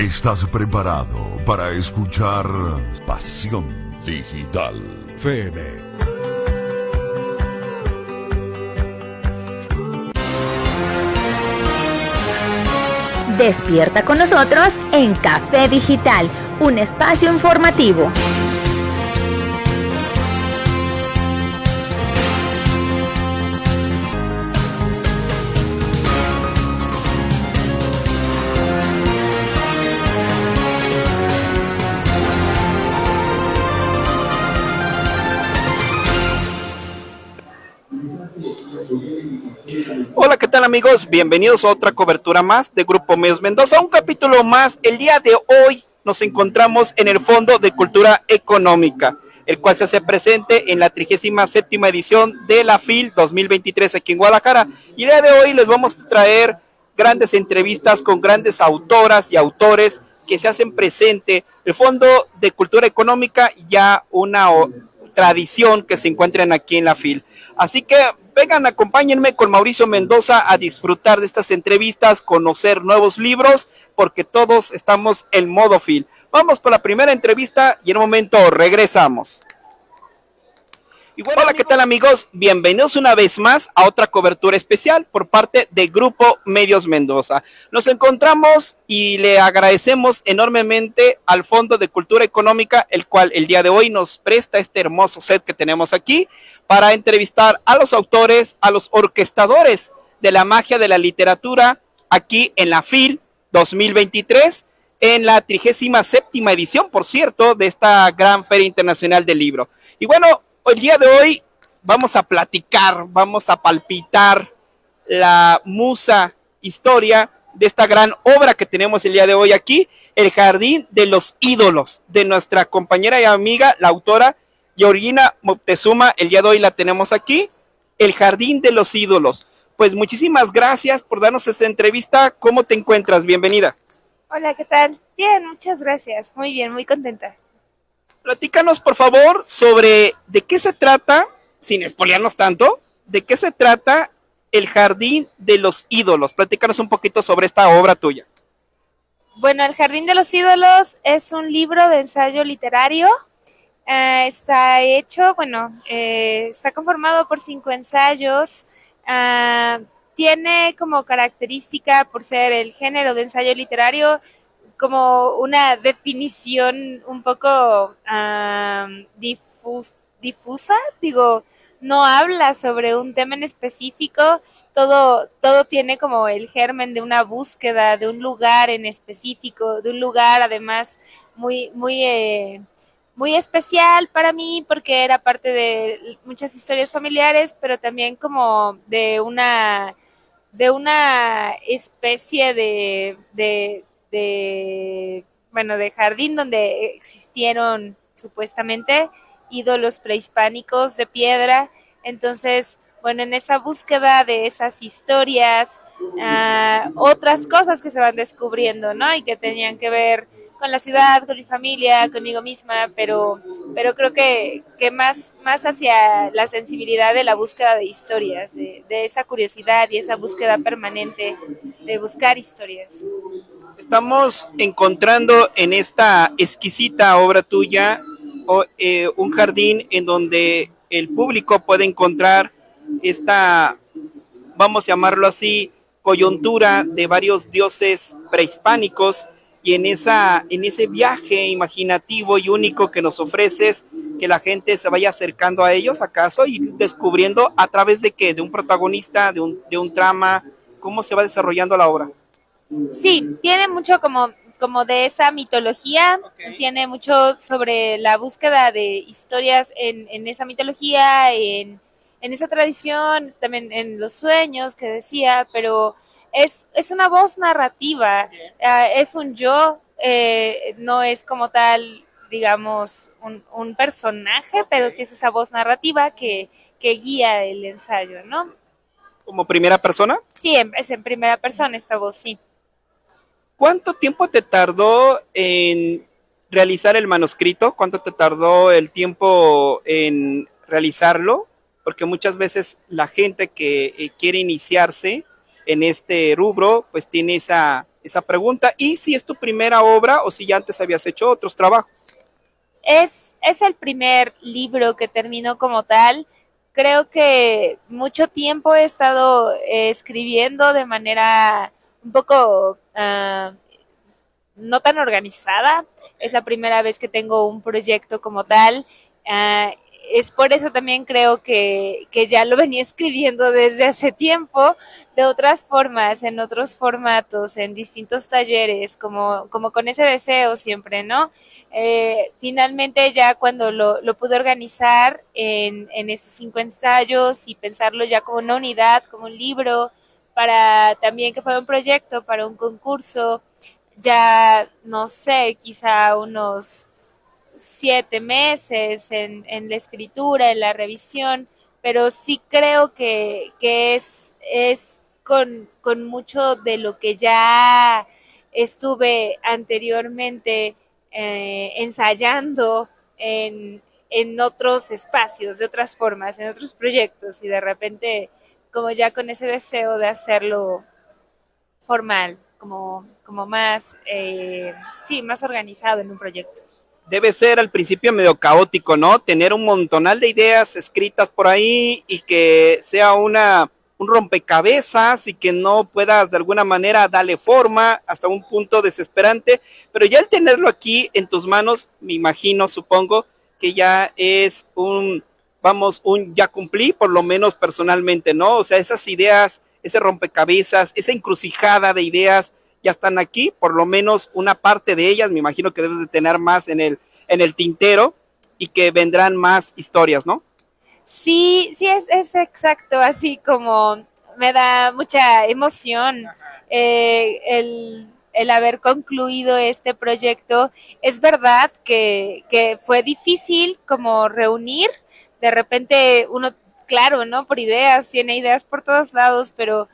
¿Estás preparado para escuchar Pasión Digital FM? Despierta con nosotros en Café Digital, un espacio informativo. Hola, ¿qué tal amigos? Bienvenidos a otra cobertura más de Grupo Medios Mendoza, un capítulo más. El día de hoy nos encontramos en el Fondo de Cultura Económica, el cual se hace presente en la 37ª edición de la FIL 2023 aquí en Guadalajara. Y el día de hoy les vamos a traer grandes entrevistas con grandes autoras y autores que se hacen presente. El Fondo de Cultura Económica, ya una tradición que se encuentran aquí en la FIL. Así que vengan, acompáñenme con Mauricio Mendoza a disfrutar de estas entrevistas, conocer nuevos libros, porque todos estamos en modo FIL. Vamos con la primera entrevista y en un momento regresamos. Y bueno, hola, ¿qué tal amigos? Bienvenidos una vez más a otra cobertura especial por parte de Grupo Medios Mendoza. Nos encontramos y le agradecemos enormemente al Fondo de Cultura Económica, el cual el día de hoy nos presta este hermoso set que tenemos aquí para entrevistar a los autores, a los orquestadores de la magia de la literatura aquí en la FIL 2023, en la 37ª edición, por cierto, de esta gran Feria Internacional del Libro. Y bueno, el día de hoy vamos a platicar, vamos a palpitar la musa historia de esta gran obra que tenemos el día de hoy aquí, El Jardín de los Ídolos, de nuestra compañera y amiga, la autora Georgina Moctezuma. El día de hoy la tenemos aquí, El Jardín de los Ídolos. Pues muchísimas gracias por darnos esta entrevista. ¿Cómo te encuentras? Bienvenida. Hola, ¿qué tal? Bien, muchas gracias. Muy bien, muy contenta. Platícanos, por favor, sobre de qué se trata, sin espolearnos tanto, de qué se trata El Jardín de los Ídolos. Platícanos un poquito sobre esta obra tuya. Bueno, El Jardín de los Ídolos es un libro de ensayo literario. Está hecho, está conformado por 5 ensayos. Tiene como característica, por ser el género de ensayo literario, como una definición un poco difusa, no habla sobre un tema en específico, todo tiene como el germen de una búsqueda, de un lugar en específico, de un lugar además muy especial para mí, porque era parte de muchas historias familiares, pero también como de una especie de jardín donde existieron supuestamente ídolos prehispánicos de piedra. Entonces, en esa búsqueda de esas historias, otras cosas que se van descubriendo, ¿no? Y que tenían que ver con la ciudad, con mi familia, conmigo misma, pero creo que más hacia la sensibilidad de la búsqueda de historias, de esa curiosidad y esa búsqueda permanente de buscar historias. Estamos encontrando en esta exquisita obra tuya un jardín en donde el público puede encontrar esta, vamos a llamarlo así, coyuntura de varios dioses prehispánicos, y en ese viaje imaginativo y único que nos ofreces, que la gente se vaya acercando a ellos, acaso, y descubriendo a través de qué, de un protagonista, de un trama, cómo se va desarrollando la obra. Sí, tiene mucho como de esa mitología, okay. Tiene mucho sobre la búsqueda de historias en esa mitología, en esa tradición, también en los sueños que decía, pero es una voz narrativa, es un yo, no es como tal, digamos, un personaje, pero sí es esa voz narrativa que guía el ensayo, ¿no? ¿Como primera persona? Sí, es en primera persona esta voz, sí. ¿Cuánto tiempo te tardó en realizar el manuscrito? ¿Cuánto te tardó el tiempo en realizarlo? Porque muchas veces la gente que quiere iniciarse en este rubro, pues tiene esa esa pregunta. Y si es tu primera obra o si ya antes habías hecho otros trabajos. Es el primer libro que termino como tal. Creo que mucho tiempo he estado escribiendo de manera un poco no tan organizada. Es la primera vez que tengo un proyecto como tal. Es por eso también creo que ya lo venía escribiendo desde hace tiempo, de otras formas, en otros formatos, en distintos talleres, como con ese deseo siempre, ¿no? Finalmente ya cuando lo pude organizar en estos 5 ensayos y pensarlo ya como una unidad, como un libro, para también que fuera un proyecto, para un concurso, ya no sé, quizá unos 7 meses en la escritura, en la revisión, pero sí creo que es con mucho de lo que ya estuve anteriormente ensayando en otros espacios, de otras formas, en otros proyectos, y de repente como ya con ese deseo de hacerlo formal, como más, sí, más organizado en un proyecto. Debe ser al principio medio caótico, ¿no? Tener un montonal de ideas escritas por ahí y que sea un rompecabezas y que no puedas de alguna manera darle forma hasta un punto desesperante, pero ya el tenerlo aquí en tus manos, me imagino, supongo, que ya es un ya cumplí, por lo menos personalmente, ¿no? O sea, esas ideas, ese rompecabezas, esa encrucijada de ideas, ya están aquí, por lo menos una parte de ellas, me imagino que debes de tener más en el tintero y que vendrán más historias, ¿no? Sí, sí, es exacto, así como me da mucha emoción el haber concluido este proyecto. Es verdad que fue difícil como reunir, de repente uno, claro, ¿no? Por ideas, tiene ideas por todos lados, pero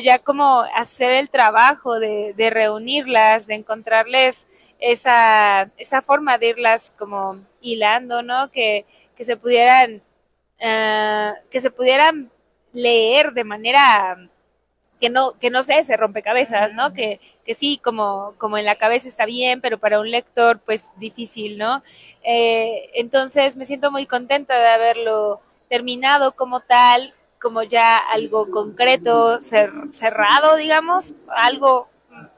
ya como hacer el trabajo de reunirlas, de encontrarles esa forma de irlas como hilando, ¿no? Que se pudieran leer de manera que no sé, se rompecabezas, ¿no? Que sí, como en la cabeza está bien, pero para un lector, pues difícil, ¿no? Entonces me siento muy contenta de haberlo terminado como tal, como ya algo concreto, cerrado, digamos, algo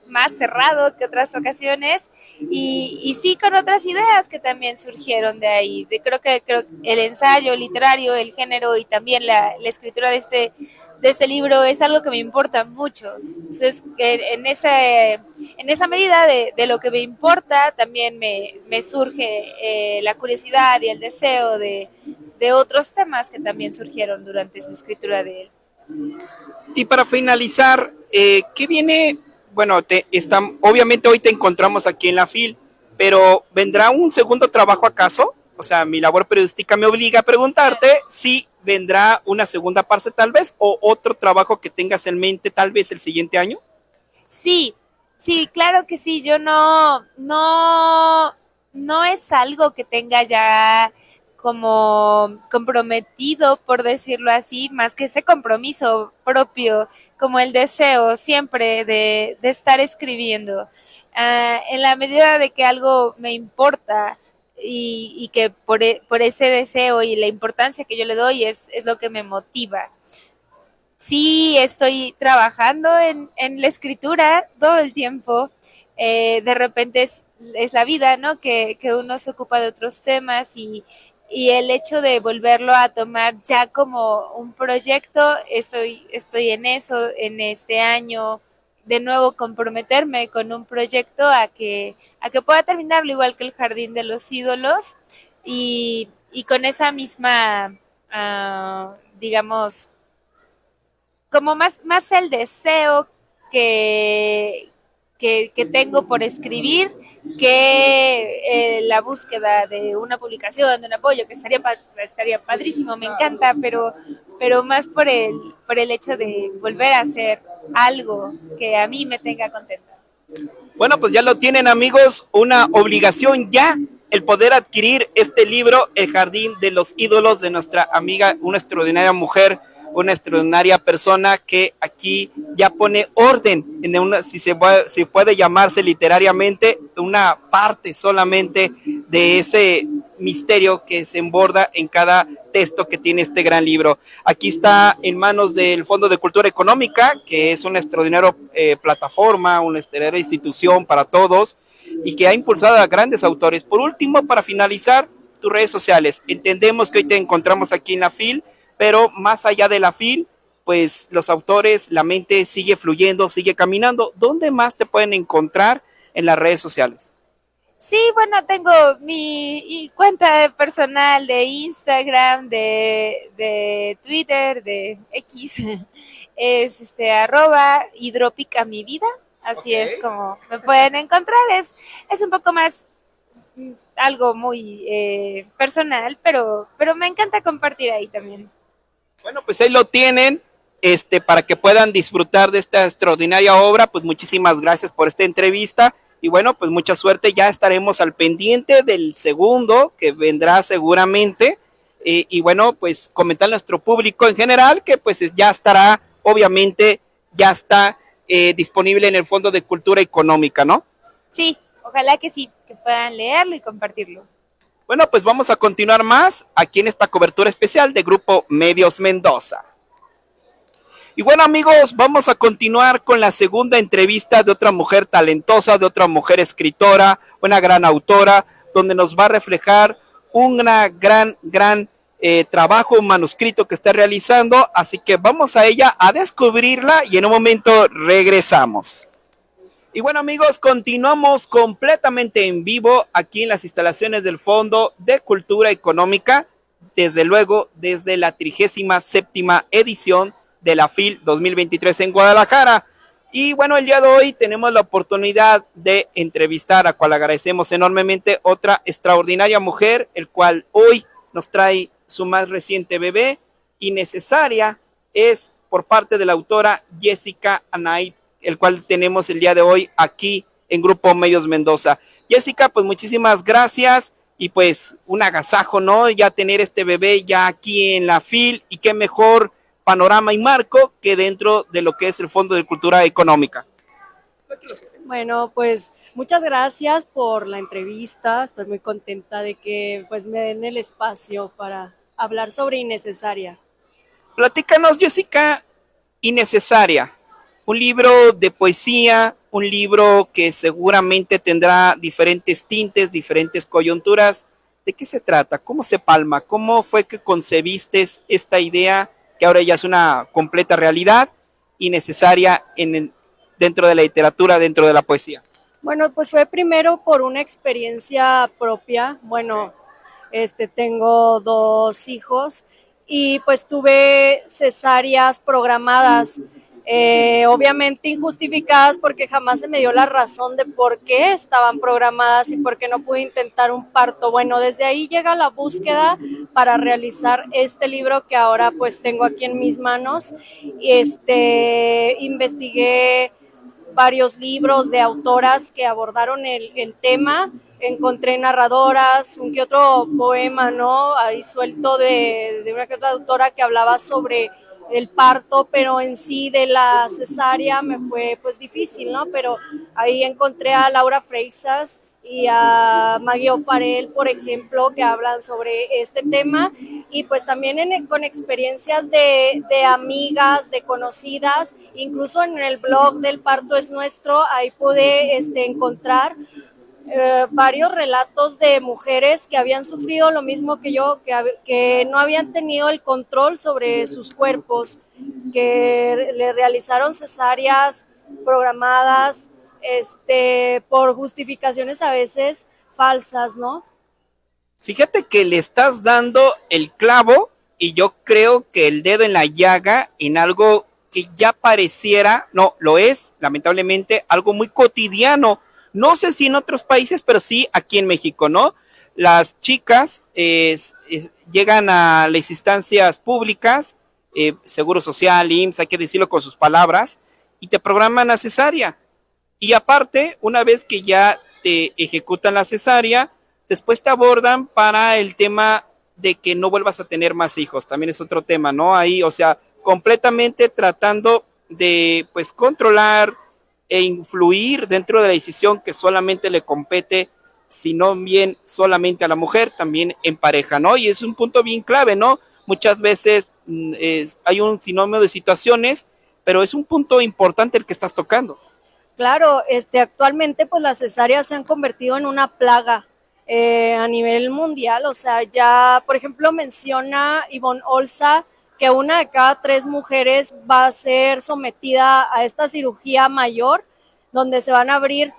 más cerrado que otras ocasiones y sí con otras ideas que también surgieron de ahí. Creo que el ensayo literario, el género y también la escritura de este libro es algo que me importa mucho. Entonces, en esa medida de lo que me importa, también me surge la curiosidad y el deseo de otros temas que también surgieron durante su escritura de él. Y para finalizar, ¿qué viene? Bueno, obviamente hoy te encontramos aquí en la FIL, pero ¿vendrá un segundo trabajo acaso? O sea, mi labor periodística me obliga a preguntarte si vendrá una segunda parte tal vez o otro trabajo que tengas en mente tal vez el siguiente año. Sí, sí, claro que sí. Yo no es algo que tenga ya como comprometido, por decirlo así, más que ese compromiso propio, como el deseo siempre de estar escribiendo. En la medida de que algo me importa y que por ese deseo y la importancia que yo le doy es lo que me motiva. Sí, estoy trabajando en la escritura todo el tiempo. De repente es la vida, ¿no? Que uno se ocupa de otros temas y el hecho de volverlo a tomar ya como un proyecto, estoy en eso, en este año, de nuevo comprometerme con un proyecto a que pueda terminarlo igual que el Jardín de los Ídolos y con esa misma, digamos, como más el deseo que tengo por escribir que la búsqueda de una publicación, de un apoyo, que estaría padrísimo, me encanta, pero más por el hecho de volver a hacer algo que a mí me tenga contenta. Bueno, pues ya lo tienen, amigos, una obligación ya el poder adquirir este libro, El Jardín de los Ídolos, de nuestra amiga, una extraordinaria mujer, una extraordinaria persona que aquí ya pone orden en una, si puede llamarse literariamente, una parte solamente de ese misterio que se emborda en cada texto que tiene este gran libro. Aquí está en manos del Fondo de Cultura Económica, que es una extraordinaria plataforma, una extraordinaria institución para todos y que ha impulsado a grandes autores. Por último, para finalizar, tus redes sociales. Entendemos que hoy te encontramos aquí en la FIL, pero más allá de la FIL, pues los autores, la mente sigue fluyendo, sigue caminando. ¿Dónde más te pueden encontrar en las redes sociales? Sí, bueno, tengo mi cuenta personal de Instagram, de Twitter, de X, es @hidropica mi vida, así es como me pueden encontrar, es un poco más algo muy personal, pero me encanta compartir ahí también. Bueno, pues ahí lo tienen, para que puedan disfrutar de esta extraordinaria obra. Pues muchísimas gracias por esta entrevista y bueno, pues mucha suerte. Ya estaremos al pendiente del segundo que vendrá seguramente y bueno, pues comentar a nuestro público en general que pues ya estará, obviamente ya está disponible en el Fondo de Cultura Económica, ¿no? Sí, ojalá que sí, que puedan leerlo y compartirlo. Bueno, pues vamos a continuar más aquí en esta cobertura especial de Grupo Medios Mendoza. Y bueno, amigos, vamos a continuar con la segunda entrevista de otra mujer talentosa, de otra mujer escritora, una gran autora, donde nos va a reflejar una gran trabajo, un manuscrito que está realizando. Así que vamos a ella a descubrirla y en un momento regresamos. Y bueno, amigos, continuamos completamente en vivo aquí en las instalaciones del Fondo de Cultura Económica, desde luego desde la 37ª edición de la FIL 2023 en Guadalajara. Y bueno, el día de hoy tenemos la oportunidad de entrevistar, a cual agradecemos enormemente, otra extraordinaria mujer, el cual hoy nos trae su más reciente bebé, Innecesaria, es por parte de la autora Jessica Anait, el cual tenemos el día de hoy aquí en Grupo Medios Mendoza. Jessica, pues muchísimas gracias y pues un agasajo, ¿no? Ya tener este bebé ya aquí en la FIL y qué mejor panorama y marco que dentro de lo que es el Fondo de Cultura Económica. Bueno, pues muchas gracias por la entrevista. Estoy muy contenta de que pues me den el espacio para hablar sobre Innecesaria. Platícanos, Jessica, Innecesaria. Un libro de poesía, un libro que seguramente tendrá diferentes tintes, diferentes coyunturas. ¿De qué se trata? ¿Cómo se palma? ¿Cómo fue que concebiste esta idea que ahora ya es una completa realidad y necesaria dentro de la literatura, dentro de la poesía? Bueno, pues fue primero por una experiencia propia. Bueno, tengo 2 hijos y pues tuve cesáreas programadas. Obviamente injustificadas porque jamás se me dio la razón de por qué estaban programadas y por qué no pude intentar un parto. Bueno, desde ahí llega la búsqueda para realizar este libro que ahora pues tengo aquí en mis manos. Investigué varios libros de autoras que abordaron el tema, encontré narradoras, un que otro poema, ¿no? Ahí suelto de una que otra autora que hablaba sobre el parto, pero en sí de la cesárea me fue pues difícil, ¿no? Pero ahí encontré a Laura Freixas y a Maggie O'Farrell, por ejemplo, que hablan sobre este tema y pues también con experiencias de amigas, de conocidas, incluso en el blog del Parto es Nuestro, ahí pude encontrar varios relatos de mujeres que habían sufrido lo mismo que yo, que no habían tenido el control sobre sus cuerpos, que le realizaron cesáreas programadas por justificaciones a veces falsas, ¿no? Fíjate que le estás dando el clavo y yo creo que el dedo en la llaga en algo que ya pareciera, no, lo es, lamentablemente, algo muy cotidiano. No sé si en otros países, pero sí aquí en México, ¿no? Las chicas llegan a las instancias públicas, Seguro Social, IMSS, hay que decirlo con sus palabras, y te programan la cesárea. Y aparte, una vez que ya te ejecutan la cesárea, después te abordan para el tema de que no vuelvas a tener más hijos, también es otro tema, ¿no? Ahí, o sea, completamente tratando de, pues, controlar e influir dentro de la decisión que solamente le compete, sino bien solamente a la mujer, también en pareja, ¿no? Y es un punto bien clave, ¿no? Muchas veces hay un sinónimo de situaciones, pero es un punto importante el que estás tocando. Claro, actualmente pues las cesáreas se han convertido en una plaga a nivel mundial, o sea, ya por ejemplo menciona Ivonne Olza que una de cada 3 mujeres va a ser sometida a esta cirugía mayor, donde se van a abrir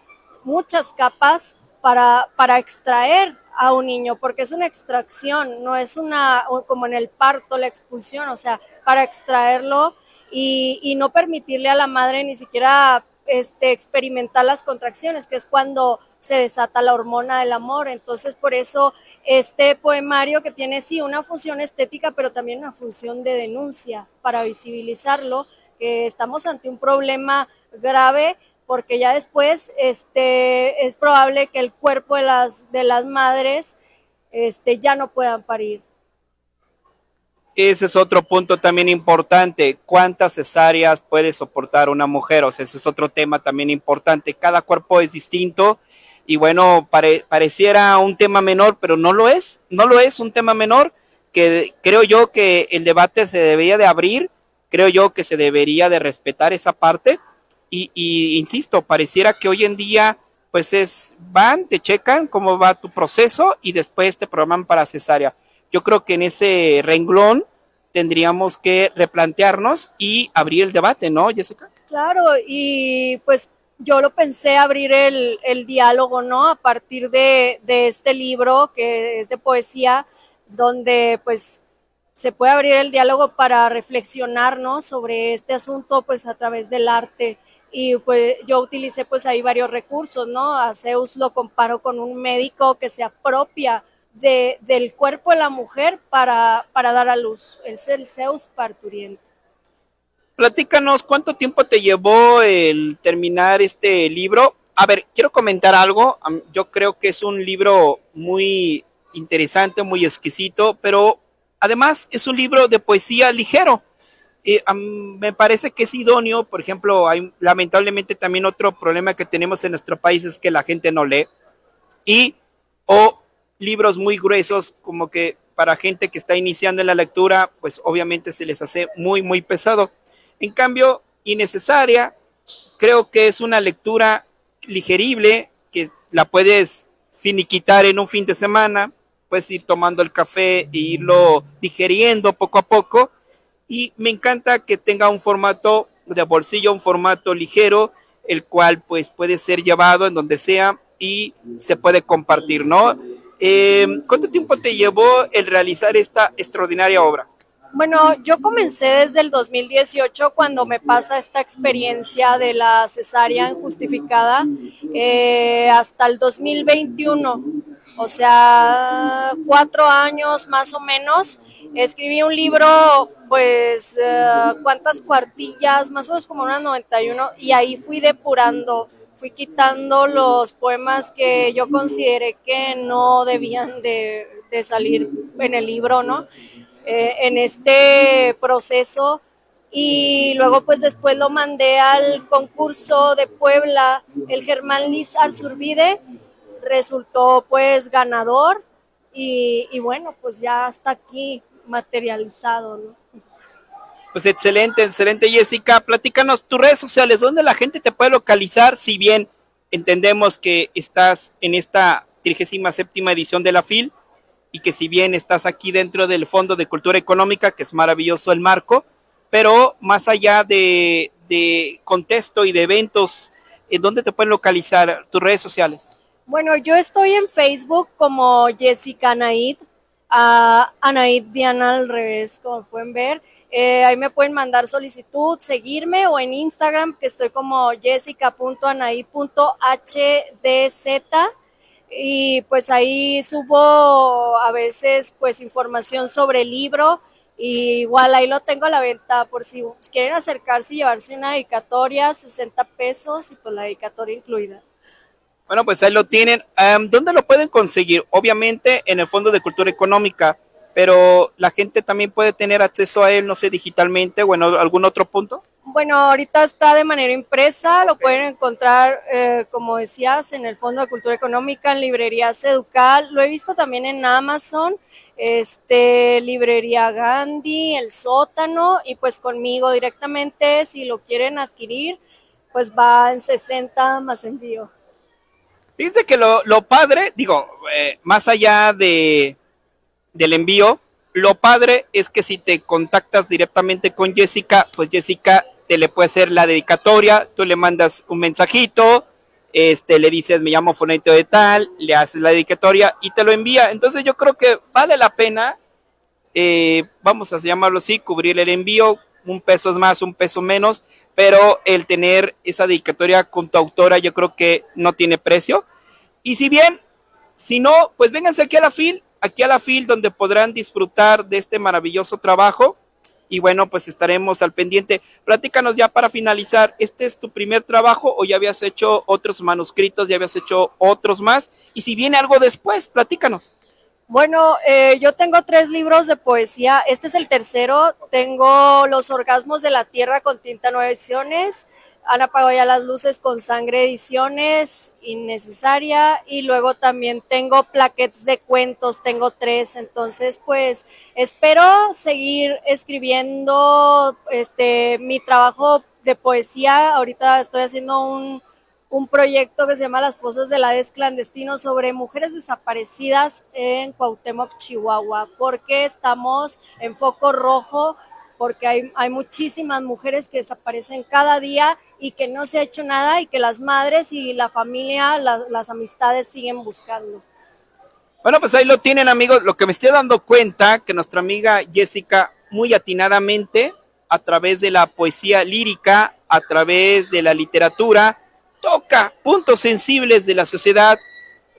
muchas capas para extraer a un niño, porque es una extracción, no es una, como en el parto, la expulsión, o sea, para extraerlo y no permitirle a la madre ni siquiera experimentar las contracciones, que es cuando se desata la hormona del amor. Entonces, por eso este poemario que tiene sí una función estética, pero también una función de denuncia para visibilizarlo, que estamos ante un problema grave, porque ya después es probable que el cuerpo de las madres ya no puedan parir. Ese es otro punto también importante. ¿Cuántas cesáreas puede soportar una mujer? O sea, ese es otro tema también importante. Cada cuerpo es distinto y bueno, pareciera un tema menor, pero no lo es. No lo es un tema menor, que creo yo que el debate se debería de abrir, creo yo que se debería de respetar esa parte y insisto, pareciera que hoy en día pues van, te checan cómo va tu proceso y después te programan para cesárea. Yo creo que en ese renglón tendríamos que replantearnos y abrir el debate, ¿no, Jessica? Claro, y pues yo lo pensé abrir el diálogo, ¿no? A partir de este libro que es de poesía, donde pues se puede abrir el diálogo para reflexionar, ¿no? Sobre este asunto pues a través del arte. Y pues yo utilicé pues ahí varios recursos, ¿no? A Zeus lo comparo con un médico que se apropia del cuerpo de la mujer para dar a luz. Es el Zeus parturiente. Platícanos, ¿cuánto tiempo te llevó el terminar este libro? A ver, quiero comentar algo. Yo creo que es un libro muy interesante, muy exquisito, pero además es un libro de poesía ligero. Me parece que es idóneo. Por ejemplo, hay lamentablemente también otro problema que tenemos en nuestro país es que la gente no lee o libros muy gruesos, como que para gente que está iniciando en la lectura, pues obviamente se les hace muy, muy pesado. En cambio, innecesaria, creo que es una lectura ligerible, que la puedes finiquitar en un fin de semana, puedes ir tomando el café e irlo digeriendo poco a poco, y me encanta que tenga un formato de bolsillo, un formato ligero, el cual pues puede ser llevado en donde sea y se puede compartir, ¿no? ¿Cuánto tiempo te llevó el realizar esta extraordinaria obra? Bueno, yo comencé desde el 2018 cuando me pasa esta experiencia de la cesárea injustificada hasta el 2021, o sea, 4 años más o menos. Escribí un libro, pues, ¿cuántas cuartillas? Más o menos como unas 91, y ahí fui depurando, fui quitando los poemas que yo consideré que no debían de salir en el libro, ¿no? En este proceso, y luego pues después lo mandé al concurso de Puebla, el Germán Liz Arzurbide, resultó pues ganador y bueno, pues ya está aquí materializado, ¿no? Pues excelente, excelente, Jessica. Platícanos tus redes sociales, ¿dónde la gente te puede localizar? Si bien entendemos que estás en esta 37ª edición de la FIL y que si bien estás aquí dentro del Fondo de Cultura Económica, que es maravilloso el marco, pero más allá de contexto y de eventos, ¿en dónde te pueden localizar tus redes sociales? Bueno, yo estoy en Facebook como Jessica Anaid, Anaid Diana al revés, como pueden ver. Ahí me pueden mandar solicitud, seguirme, o en Instagram, que estoy como jessica.anaid.hdz, y pues ahí subo a veces pues información sobre el libro, y igual ahí lo tengo a la venta por si quieren acercarse y llevarse una dedicatoria, 60 pesos y pues la dedicatoria incluida. Bueno, pues ahí lo tienen. ¿Dónde lo pueden conseguir? Obviamente en el Fondo de Cultura Económica, pero la gente también puede tener acceso a él, no sé, digitalmente o en algún otro punto. Bueno, ahorita está de manera impresa, lo pueden encontrar, como decías, en el Fondo de Cultura Económica, en librerías Educal, lo he visto también en Amazon, librería Gandhi, El Sótano, y pues conmigo directamente, si lo quieren adquirir, pues va en 60 más envío. Fíjense que lo padre, digo, más allá del envío, lo padre es que si te contactas directamente con Jessica, pues Jessica te le puede hacer la dedicatoria, tú le mandas un mensajito, le dices me llamo Fulanito de tal, le haces la dedicatoria y te lo envía. Entonces yo creo que vale la pena, vamos a llamarlo así, cubrir el envío, un peso es más, un peso menos, pero el tener esa dedicatoria con tu autora yo creo que no tiene precio. Y si bien, si no, pues vénganse aquí a la FIL, donde podrán disfrutar de este maravilloso trabajo. Y bueno, pues estaremos al pendiente. Platícanos ya para finalizar, ¿este es tu primer trabajo o ya habías hecho otros manuscritos, ya habías hecho otros más? Y si viene algo después, platícanos. Bueno, yo tengo 3 libros de poesía, este es el tercero, tengo Los orgasmos de la tierra con tinta 9 ediciones, Han apagado ya las luces con Sangre ediciones, Innecesaria, y luego también tengo plaquettes de cuentos, tengo 3, entonces pues espero seguir escribiendo mi trabajo de poesía. Ahorita estoy haciendo un proyecto que se llama Las Fosas del Hades Clandestino sobre mujeres desaparecidas en Cuauhtémoc, Chihuahua, porque estamos en foco rojo, porque hay muchísimas mujeres que desaparecen cada día y que no se ha hecho nada y que las madres y la familia, las amistades siguen buscando. Bueno, pues ahí lo tienen, amigos. Lo que me estoy dando cuenta, que nuestra amiga Jessica muy atinadamente, a través de la poesía lírica, a través de la literatura, toca puntos sensibles de la sociedad,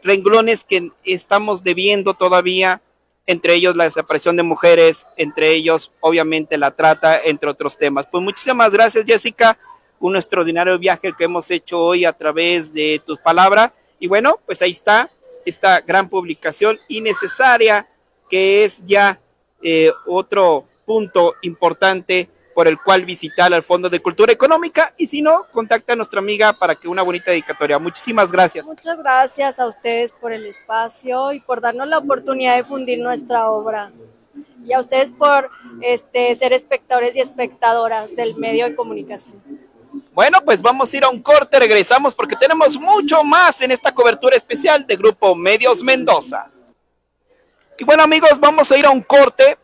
renglones que estamos debiendo todavía, entre ellos la desaparición de mujeres, entre ellos obviamente la trata, entre otros temas. Pues muchísimas gracias, Jessica, un extraordinario viaje que hemos hecho hoy a través de tus palabras, y bueno, pues ahí está esta gran publicación innecesaria, que es ya otro punto importante por el cual visitar al Fondo de Cultura Económica, y si no, contacta a nuestra amiga para que una bonita dedicatoria. Muchísimas gracias. Muchas gracias a ustedes por el espacio y por darnos la oportunidad de difundir nuestra obra. Y a ustedes por ser espectadores y espectadoras del medio de comunicación. Bueno, pues vamos a ir a un corte, regresamos porque tenemos mucho más en esta cobertura especial de Grupo Medios Mendoza. Y bueno, amigos, vamos a ir a un corte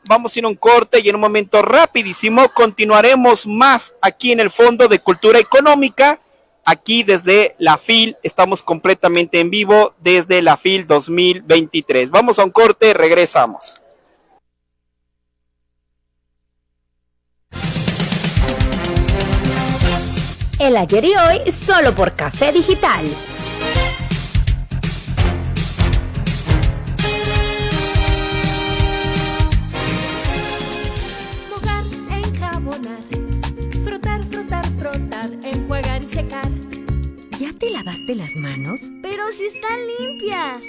y en un momento rapidísimo continuaremos más aquí en el Fondo de Cultura Económica, aquí desde la FIL, estamos completamente en vivo desde la FIL 2023. Vamos a un corte, regresamos. El ayer y hoy solo por Café Digital. Mojar, enjabonar, frotar, frotar, frotar, enjuagar y secar. ¿Ya te lavaste las manos? Pero si están limpias.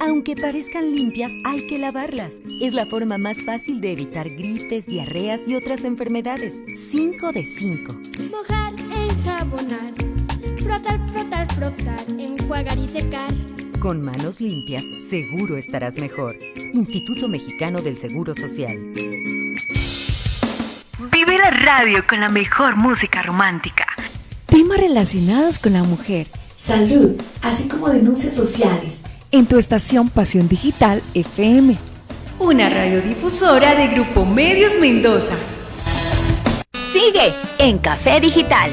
Aunque parezcan limpias, hay que lavarlas. Es la forma más fácil de evitar gripes, diarreas y otras enfermedades. 5 de 5. Mojar, enjabonar, frotar, frotar, frotar, enjuagar y secar. Con manos limpias, seguro estarás mejor. Instituto Mexicano del Seguro Social. Vive la radio con la mejor música romántica. Temas relacionados con la mujer, salud, así como denuncias sociales. En tu estación Pasión Digital FM. Una radiodifusora de Grupo Medios Mendoza. Sigue en Café Digital.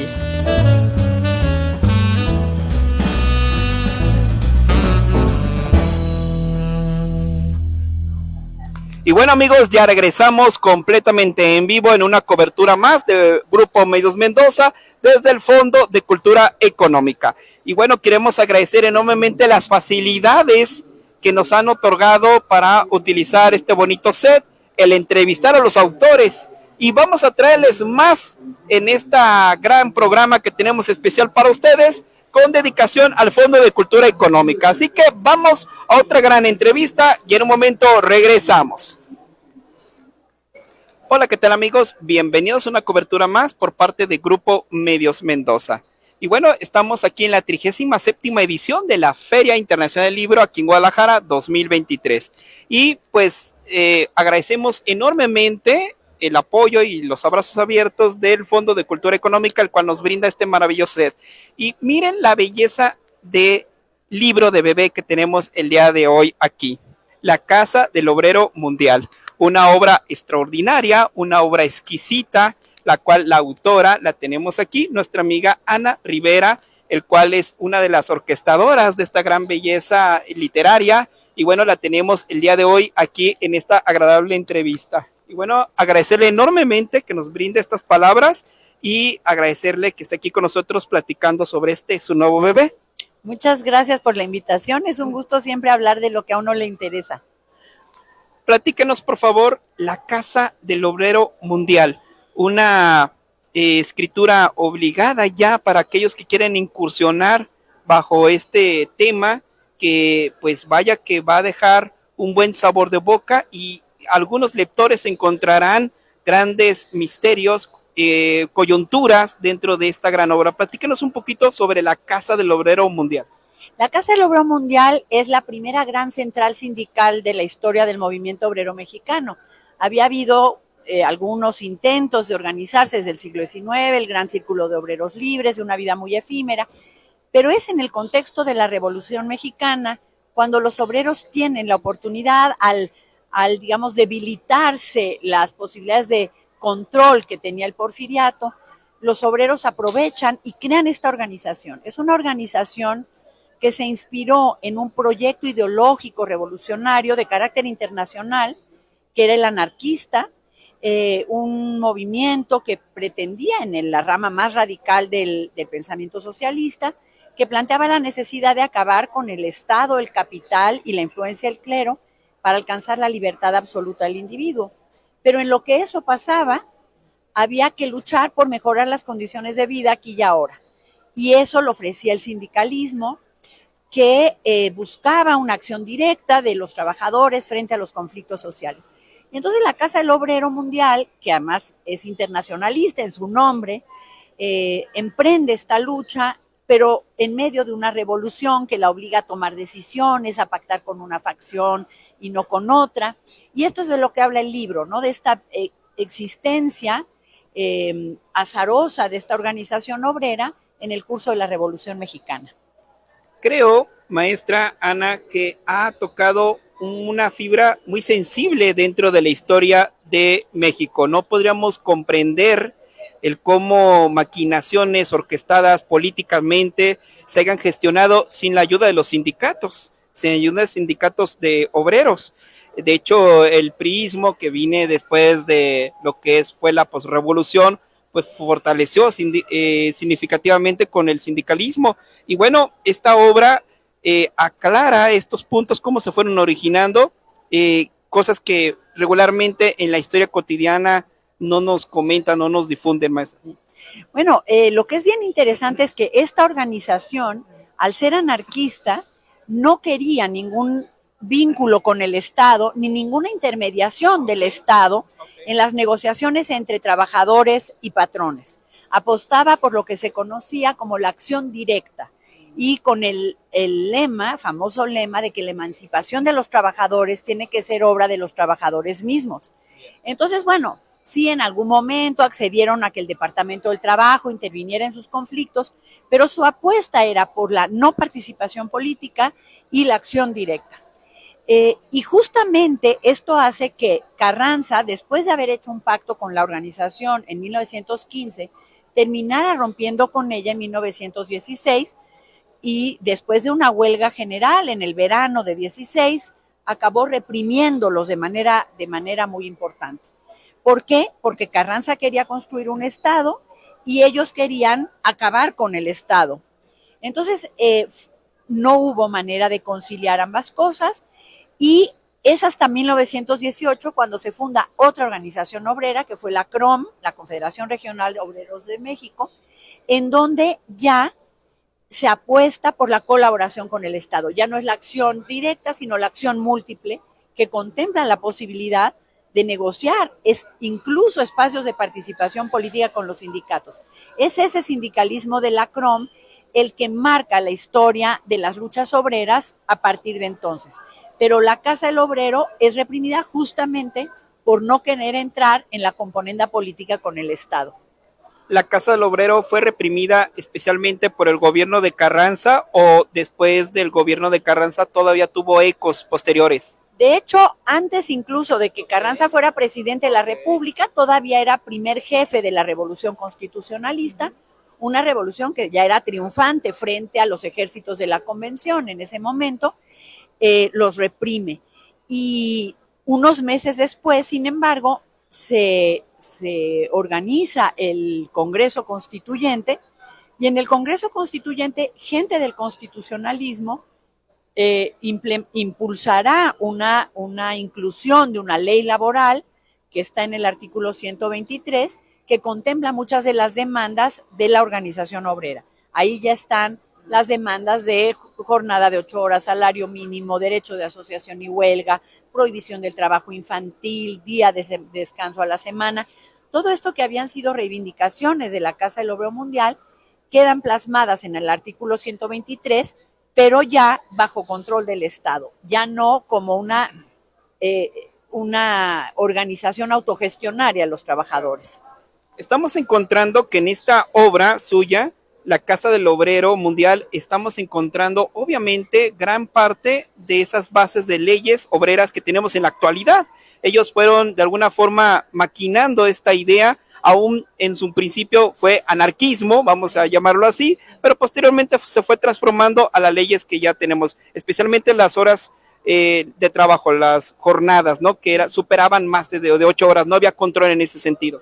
Y bueno, amigos, ya regresamos completamente en vivo en una cobertura más de Grupo Medios Mendoza desde el Fondo de Cultura Económica. Y bueno, queremos agradecer enormemente las facilidades que nos han otorgado para utilizar este bonito set, el entrevistar a los autores. Y vamos a traerles más en este gran programa que tenemos especial para ustedes, con dedicación al Fondo de Cultura Económica. Así que vamos a otra gran entrevista y en un momento regresamos. Hola, ¿qué tal amigos? Bienvenidos a una cobertura más por parte de Grupo Medios Mendoza. Y bueno, estamos aquí en la 37ª edición de la Feria Internacional del Libro aquí en Guadalajara 2023. Y pues agradecemos enormemente el apoyo y los abrazos abiertos del Fondo de Cultura Económica, el cual nos brinda este maravilloso set. Y miren la belleza de libro de bebé que tenemos el día de hoy aquí. La Casa del Obrero Mundial. Una obra extraordinaria, una obra exquisita, la cual la autora la tenemos aquí, nuestra amiga Ana Rivera, el cual es una de las orquestadoras de esta gran belleza literaria. Y bueno, la tenemos el día de hoy aquí en esta agradable entrevista. Y bueno, agradecerle enormemente que nos brinde estas palabras y agradecerle que esté aquí con nosotros platicando sobre su nuevo bebé. Muchas gracias por la invitación. Es un gusto siempre hablar de lo que a uno le interesa. Platíquenos, por favor, La Casa del Obrero Mundial, una escritura obligada ya para aquellos que quieren incursionar bajo este tema, que pues vaya que va a dejar un buen sabor de boca y algunos lectores encontrarán grandes misterios, coyunturas dentro de esta gran obra. Platíquenos un poquito sobre La Casa del Obrero Mundial. La Casa del Obrero Mundial es la primera gran central sindical de la historia del movimiento obrero mexicano. Había habido algunos intentos de organizarse desde el siglo XIX, el Gran Círculo de Obreros Libres, de una vida muy efímera, pero es en el contexto de la Revolución Mexicana cuando los obreros tienen la oportunidad al digamos, debilitarse las posibilidades de control que tenía el porfiriato, los obreros aprovechan y crean esta organización. Es una organización que se inspiró en un proyecto ideológico revolucionario de carácter internacional, que era el anarquista, un movimiento que pretendía en la rama más radical del pensamiento socialista, que planteaba la necesidad de acabar con el Estado, el capital y la influencia del clero para alcanzar la libertad absoluta del individuo. Pero en lo que eso pasaba, había que luchar por mejorar las condiciones de vida aquí y ahora. Y eso lo ofrecía el sindicalismo, que buscaba una acción directa de los trabajadores frente a los conflictos sociales. Y entonces la Casa del Obrero Mundial, que además es internacionalista en su nombre, emprende esta lucha, pero en medio de una revolución que la obliga a tomar decisiones, a pactar con una facción y no con otra. Y esto es de lo que habla el libro, ¿no? De esta existencia azarosa de esta organización obrera en el curso de la Revolución Mexicana. Creo, maestra Ana, que ha tocado una fibra muy sensible dentro de la historia de México. No podríamos comprender el cómo maquinaciones orquestadas políticamente se hayan gestionado sin la ayuda de los sindicatos, sin ayuda de sindicatos de obreros. De hecho, el priismo que viene después de lo que fue la posrevolución, pues fortaleció significativamente con el sindicalismo. Y bueno, esta obra aclara estos puntos, cómo se fueron originando, cosas que regularmente en la historia cotidiana no nos comentan, no nos difunden más. Bueno, lo que es bien interesante es que esta organización, al ser anarquista, no quería ningún vínculo con el Estado, ni ninguna intermediación del Estado en las negociaciones entre trabajadores y patrones. Apostaba por lo que se conocía como la acción directa y con el lema, famoso lema, de que la emancipación de los trabajadores tiene que ser obra de los trabajadores mismos. Entonces, bueno, sí en algún momento accedieron a que el Departamento del Trabajo interviniera en sus conflictos, pero su apuesta era por la no participación política y la acción directa. Y justamente esto hace que Carranza, después de haber hecho un pacto con la organización en 1915, terminara rompiendo con ella en 1916 y después de una huelga general en el verano de 16, acabó reprimiéndolos de manera muy importante. ¿Por qué? Porque Carranza quería construir un Estado y ellos querían acabar con el Estado. Entonces, no hubo manera de conciliar ambas cosas. Y es hasta 1918 cuando se funda otra organización obrera, que fue la CROM, la Confederación Regional de Obreros de México, en donde ya se apuesta por la colaboración con el Estado. Ya no es la acción directa, sino la acción múltiple, que contempla la posibilidad de negociar incluso espacios de participación política con los sindicatos. Es ese sindicalismo de la CROM el que marca la historia de las luchas obreras a partir de entonces. Pero la Casa del Obrero es reprimida justamente por no querer entrar en la componenda política con el Estado. ¿La Casa del Obrero fue reprimida especialmente por el gobierno de Carranza o después del gobierno de Carranza todavía tuvo ecos posteriores? De hecho, antes incluso de que Carranza fuera presidente de la República, todavía era primer jefe de la Revolución Constitucionalista, una revolución que ya era triunfante frente a los ejércitos de la Convención en ese momento, los reprime. Y unos meses después, sin embargo, se organiza el Congreso Constituyente, y en el Congreso Constituyente, gente del constitucionalismo impulsará una inclusión de una ley laboral que está en el artículo 123, que contempla muchas de las demandas de la organización obrera. Ahí ya están las demandas de jornada de 8 horas, salario mínimo, derecho de asociación y huelga, prohibición del trabajo infantil, día de descanso a la semana. Todo esto que habían sido reivindicaciones de la Casa del Obrero Mundial quedan plasmadas en el artículo 123, pero ya bajo control del Estado, ya no como una organización autogestionaria a los trabajadores. Estamos encontrando que en esta obra suya, la Casa del Obrero Mundial, estamos encontrando obviamente gran parte de esas bases de leyes obreras que tenemos en la actualidad. Ellos fueron de alguna forma maquinando esta idea, aún en su principio fue anarquismo, vamos a llamarlo así, pero posteriormente se fue transformando a las leyes que ya tenemos, especialmente las horas de trabajo, las jornadas, ¿no? Que superaban más de 8 horas, no había control en ese sentido.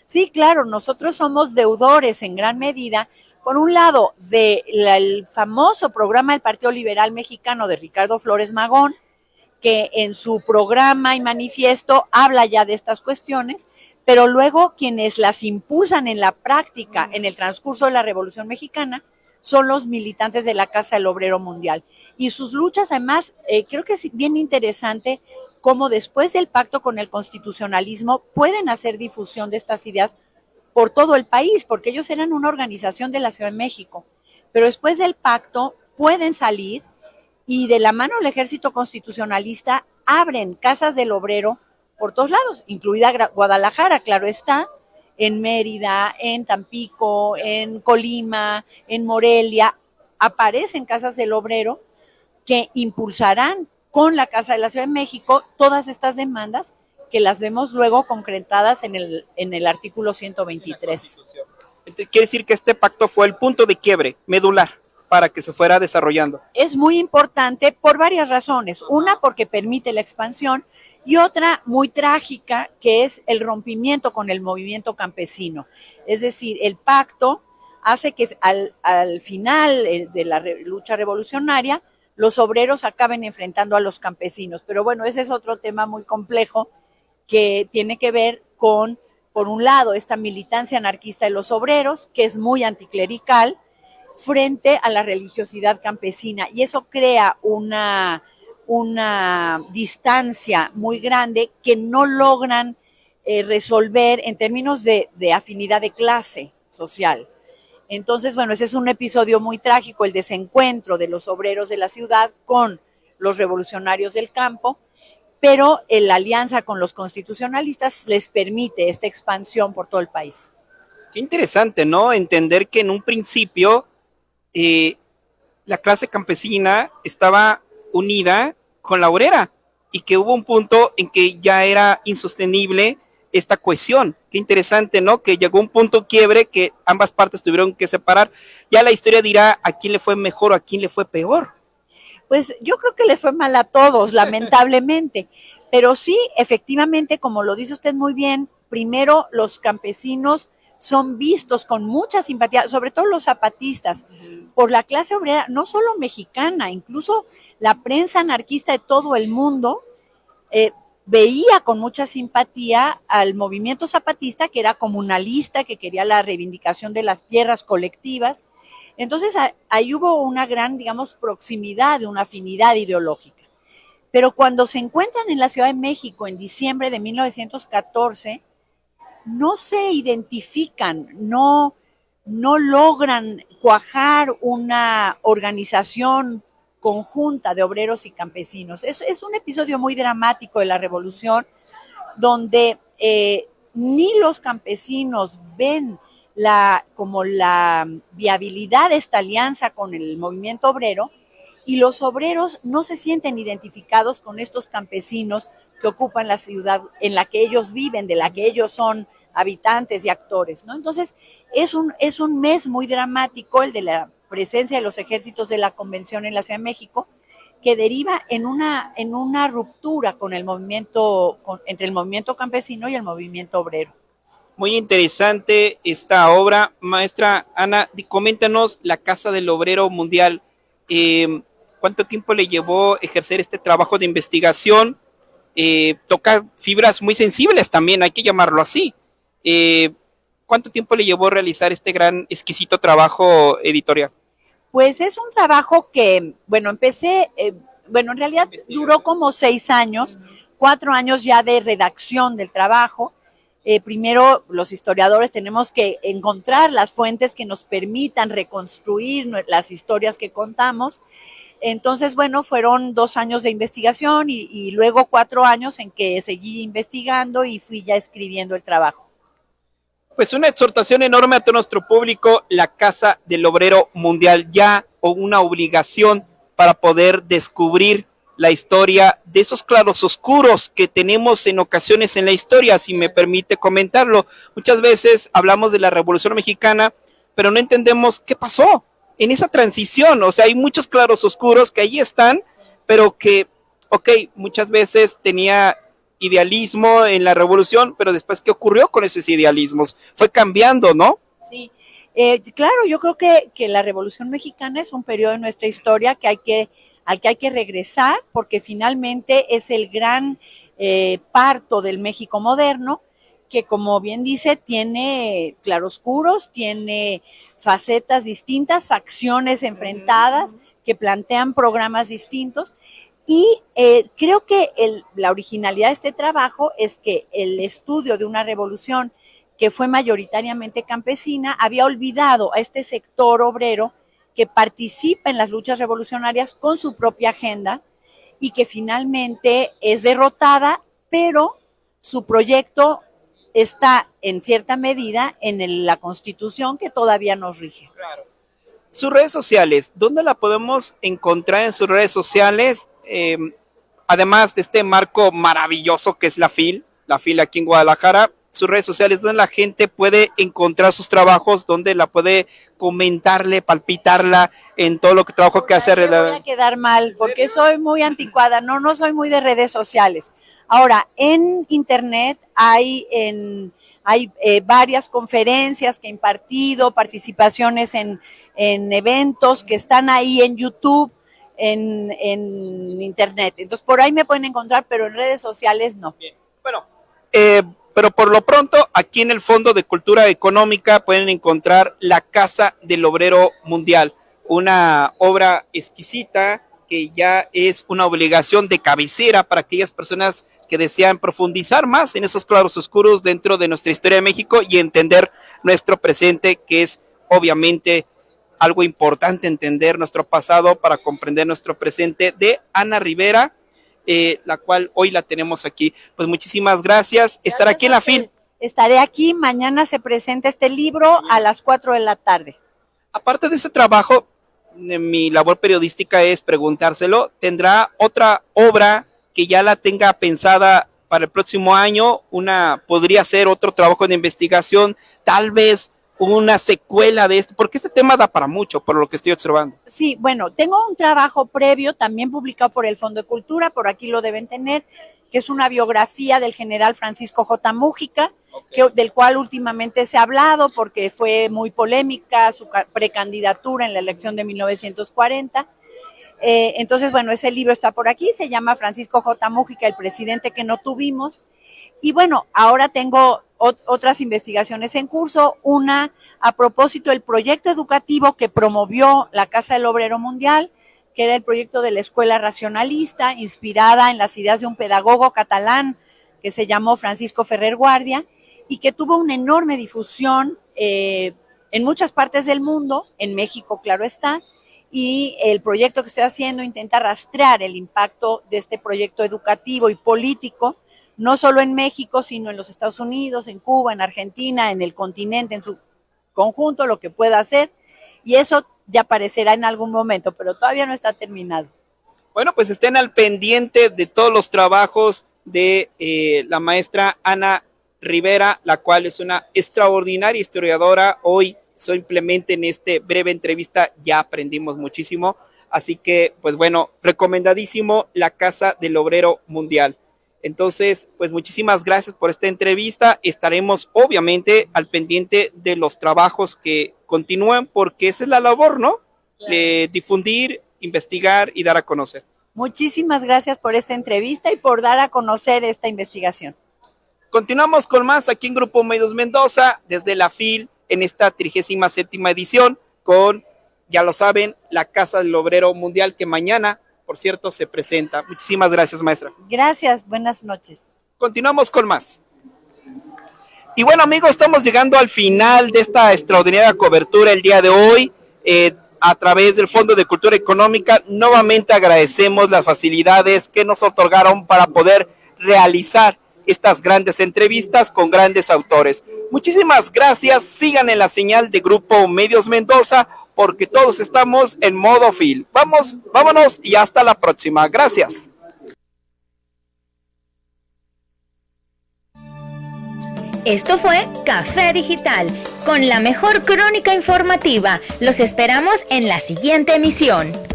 Sí, claro, nosotros somos deudores en gran medida, por un lado, del famoso programa del Partido Liberal Mexicano de Ricardo Flores Magón, que en su programa y manifiesto habla ya de estas cuestiones, pero luego quienes las impulsan en la práctica en el transcurso de la Revolución Mexicana son los militantes de la Casa del Obrero Mundial. Y sus luchas, además, creo que es bien interesante cómo después del pacto con el constitucionalismo pueden hacer difusión de estas ideas por todo el país, porque ellos eran una organización de la Ciudad de México, pero después del pacto pueden salir y de la mano del ejército constitucionalista abren casas del obrero por todos lados, incluida Guadalajara, claro está, en Mérida, en Tampico, en Colima, en Morelia, aparecen casas del obrero que impulsarán con la Casa de la Ciudad de México todas estas demandas que las vemos luego concretadas en el artículo 123. Quiere decir que este pacto fue el punto de quiebre medular para que se fuera desarrollando. Es muy importante por varias razones. Una, porque permite la expansión, y otra muy trágica, que es el rompimiento con el movimiento campesino. Es decir, el pacto hace que al final de la lucha revolucionaria los obreros acaben enfrentando a los campesinos. Pero bueno, ese es otro tema muy complejo que tiene que ver con, por un lado, esta militancia anarquista de los obreros, que es muy anticlerical, frente a la religiosidad campesina, y eso crea una distancia muy grande que no logran resolver en términos de afinidad de clase social. Entonces, bueno, ese es un episodio muy trágico, el desencuentro de los obreros de la ciudad con los revolucionarios del campo, pero la alianza con los constitucionalistas les permite esta expansión por todo el país. Qué interesante, ¿no? Entender que en un principio la clase campesina estaba unida con la obrera y que hubo un punto en que ya era insostenible esta cohesión. Qué interesante, ¿no? Que llegó un punto quiebre que ambas partes tuvieron que separar. Ya la historia dirá a quién le fue mejor o a quién le fue peor. Pues yo creo que les fue mal a todos, lamentablemente, pero sí, efectivamente, como lo dice usted muy bien, primero los campesinos son vistos con mucha simpatía, sobre todo los zapatistas, por la clase obrera, no solo mexicana, incluso la prensa anarquista de todo el mundo veía con mucha simpatía al movimiento zapatista, que era comunalista, que quería la reivindicación de las tierras colectivas. Entonces ahí hubo una gran, digamos, proximidad, una afinidad ideológica. Pero cuando se encuentran en la Ciudad de México en diciembre de 1914, no se identifican, no logran cuajar una organización conjunta de obreros y campesinos. Es un episodio muy dramático de la Revolución, donde ni los campesinos ven como la viabilidad de esta alianza con el movimiento obrero, y los obreros no se sienten identificados con estos campesinos que ocupan la ciudad en la que ellos viven, de la que ellos son habitantes y actores, ¿no? Entonces, es un mes muy dramático el de la presencia de los ejércitos de la Convención en la Ciudad de México, que deriva en una ruptura con el movimiento, entre el movimiento campesino y el movimiento obrero. Muy interesante esta obra. Maestra Ana, coméntanos la Casa del Obrero Mundial. ¿Cuánto tiempo le llevó ejercer este trabajo de investigación? Toca fibras muy sensibles también, hay que llamarlo así. ¿Cuánto tiempo le llevó realizar este gran, exquisito trabajo editorial? Pues es un trabajo que, empecé, en realidad duró como 6 años, 4 años ya de redacción del trabajo. Primero, los historiadores tenemos que encontrar las fuentes que nos permitan reconstruir las historias que contamos. Entonces, fueron 2 años de investigación y luego 4 años en que seguí investigando y fui ya escribiendo el trabajo. Pues una exhortación enorme a todo nuestro público, la Casa del Obrero Mundial, ya o una obligación para poder descubrir la historia de esos claros oscuros que tenemos en ocasiones en la historia, si me permite comentarlo. Muchas veces hablamos de la Revolución Mexicana, pero no entendemos qué pasó en esa transición. O sea, hay muchos claros oscuros que ahí están, pero que, muchas veces tenía idealismo en la revolución, pero después, ¿qué ocurrió con esos idealismos? Fue cambiando, ¿no? Sí, claro, yo creo que la Revolución Mexicana es un periodo de nuestra historia al que hay que regresar, porque finalmente es el gran parto del México moderno, que, como bien dice, tiene claroscuros, tiene facetas distintas, facciones enfrentadas que plantean programas distintos. Y creo que la originalidad de este trabajo es que el estudio de una revolución que fue mayoritariamente campesina había olvidado a este sector obrero que participa en las luchas revolucionarias con su propia agenda y que finalmente es derrotada, pero su proyecto está en cierta medida en la Constitución que todavía nos rige. Claro. Sus redes sociales, ¿dónde la podemos encontrar en sus redes sociales? Además de este marco maravilloso que es la FIL aquí en Guadalajara, sus redes sociales, ¿dónde la gente puede encontrar sus trabajos? ¿Dónde la puede comentarle, palpitarla en todo lo que trabajo que hace? Me voy a quedar mal porque soy muy anticuada, no soy muy de redes sociales. Ahora, en internet hay varias conferencias que he impartido, participaciones en eventos que están ahí en YouTube, en internet. Entonces, por ahí me pueden encontrar, pero en redes sociales no. Bien. Bueno, pero por lo pronto, aquí en el Fondo de Cultura Económica pueden encontrar La Casa del Obrero Mundial, una obra exquisita que ya es una obligación de cabecera para aquellas personas que desean profundizar más en esos claros oscuros dentro de nuestra historia de México y entender nuestro presente, que es obviamente algo importante, entender nuestro pasado para comprender nuestro presente, de Ana Rivera, la cual hoy la tenemos aquí. Pues muchísimas gracias. Estar aquí en la FIL. Estaré aquí, mañana se presenta este libro a las 4 de la tarde. Aparte de este trabajo, mi labor periodística es preguntárselo, ¿tendrá otra obra que ya la tenga pensada para el próximo año? Podría ser otro trabajo de investigación, tal vez una secuela de esto, porque este tema da para mucho, por lo que estoy observando. Sí, bueno, tengo un trabajo previo, también publicado por el Fondo de Cultura, por aquí lo deben tener, que es una biografía del general Francisco J. Mújica, del cual últimamente se ha hablado porque fue muy polémica su precandidatura en la elección de 1940. Entonces, ese libro está por aquí, se llama Francisco J. Mújica, el presidente que no tuvimos. Y ahora tengo otras investigaciones en curso, una a propósito del proyecto educativo que promovió la Casa del Obrero Mundial, que era el proyecto de la escuela racionalista, inspirada en las ideas de un pedagogo catalán que se llamó Francisco Ferrer Guardia, y que tuvo una enorme difusión en muchas partes del mundo, en México, claro está, y el proyecto que estoy haciendo intenta rastrear el impacto de este proyecto educativo y político, no solo en México, sino en los Estados Unidos, en Cuba, en Argentina, en el continente, en su conjunto, lo que pueda hacer, y eso ya aparecerá en algún momento, pero todavía no está terminado. Bueno, pues estén al pendiente de todos los trabajos de la maestra Ana Rivera, la cual es una extraordinaria historiadora. Hoy simplemente en esta breve entrevista ya aprendimos muchísimo, así que pues bueno, recomendadísimo La Casa del Obrero Mundial. Entonces, pues muchísimas gracias por esta entrevista. Estaremos obviamente al pendiente de los trabajos que continúan, porque esa es la labor, ¿no? Claro. Difundir, investigar y dar a conocer. Muchísimas gracias por esta entrevista y por dar a conocer esta investigación. Continuamos con más aquí en Grupo Medios Mendoza, desde la FIL, en esta 37ª edición, con, ya lo saben, La Casa del Obrero Mundial, que mañana, por cierto, se presenta. Muchísimas gracias, maestra. Gracias, buenas noches. Continuamos con más. Y bueno, amigos, estamos llegando al final de esta extraordinaria cobertura el día de hoy. A través del Fondo de Cultura Económica, nuevamente agradecemos las facilidades que nos otorgaron para poder realizar estas grandes entrevistas con grandes autores. Muchísimas gracias. Sigan en la señal de Grupo Medios Mendoza, porque todos estamos en modo FIL. Vámonos y hasta la próxima. Gracias. Esto fue Café Digital, con la mejor crónica informativa. Los esperamos en la siguiente emisión.